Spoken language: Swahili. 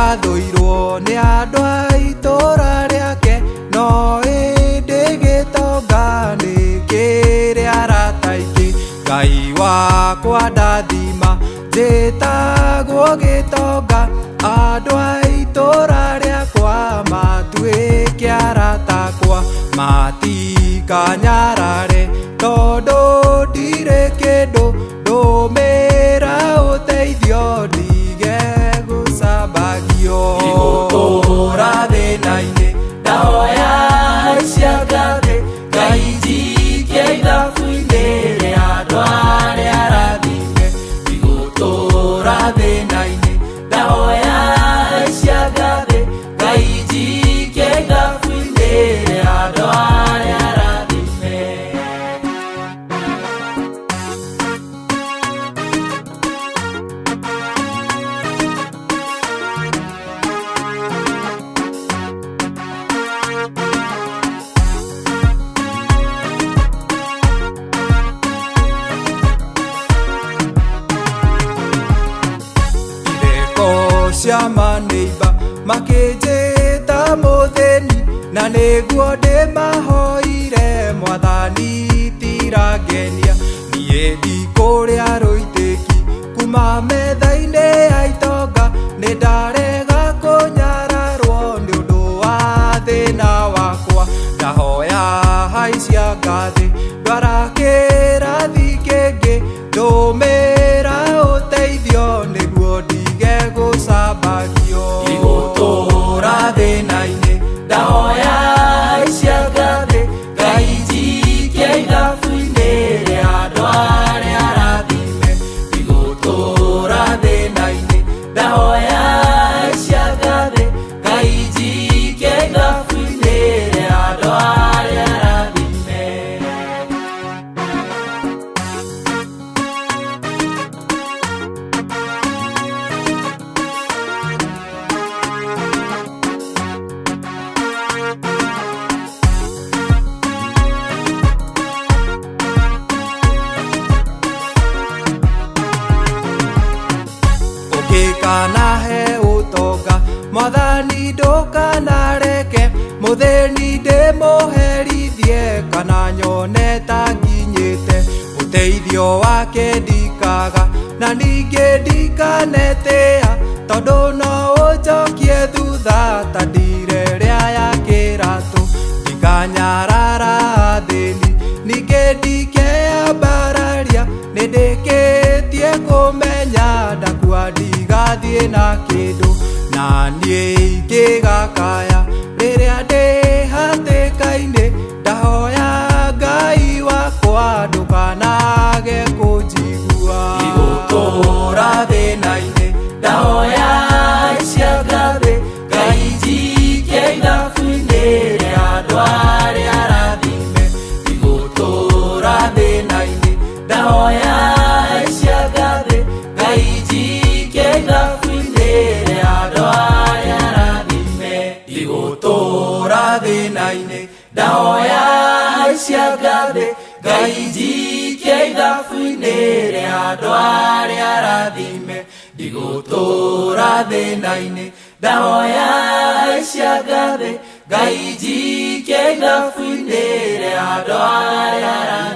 yathũirwo nĩ andũ a itũũra rĩake, no ĩndĩ gĩtonga nĩ kĩrĩ arata aingĩ. Ngai wakwa ndathima njĩtagwo gĩtonga, andũ a itũũra rĩakwa matuĩke arata akwa, matikanyarare tondũ ndirĩ kĩndũ, ndũmĩra ũteithio ndige gũcambagio. Igũtũũra thĩna-inĩ ndahoya haicia ngathĩ, Ngai njikie ithabu-inĩ rĩa andũ arĩa arathime. Igũtũũra thĩna-inĩ ndahoya haicia ngathĩ, Ngai njikie ithabu-inĩ rĩa andũ arĩa arathime. Cia maneiba makĩnjĩta mũthĩni, na nĩguo ndĩmahoire Mwathani tirangenia. Niĩ ndikũrĩa rũitĩki kuma metha-inĩ ya itonga, nĩ ndarega kũnyararwo nĩ ũndũ wa thĩna wakwa. Ndahoya haicia ngathĩ ndwara kĩrathi kĩngĩ, ndũmĩra ũteithio nĩguo ndige gũcambagio. Igũtũũra thĩna-inĩ ndahoya haicia ngathĩ, Ngai njikie ithabu-inĩ rĩa andũ arĩa arathime. Igũtũũra thĩna-inĩ ndahoya haicia ngathĩ, Ngai njikie ithabu-inĩ rĩa andũ arĩa arathime. Ũngĩkanahe ũtonga Mwathani ndũkanareke, mũthĩni ndĩmũherithie kana nyone ta nginyĩte. Ũteithio wake ndikaga na ningĩ ndikanetĩĩa, tondũ no ũnjokie thutha ta ndirerĩa ya kĩratũ. Ndikanyarara thĩni ningĩ ndikeyambararia, nĩndĩkĩtie kũmenya ndakua ndigathiĩ na kĩndũ. Na niĩ ingĩgakaya rĩrĩa ndĩ hatĩka-inĩ, ndahoya Ngai wakwa ndũkanage kũnjigua. Igũtũũra thĩna-inĩ ndahoya haicia ngathĩ, Ngai njikie ithabu-inĩ rĩa andũ arĩa arathime. Igũtũũra thĩna-inĩ ndahoya haicia ngathĩ, Ngai njikie ithabu-inĩ rĩa andũ arĩa arathime. Igũtũũra thĩna-inĩ ndahoya haicia ngathĩ, Ngai njikie ithabu-inĩ rĩa andũ arĩa arathime. Igũtũũra thĩna-inĩ ndahoya haicia ngathĩ, Ngai njikie ithabu-inĩ rĩa andũ arĩa arathime.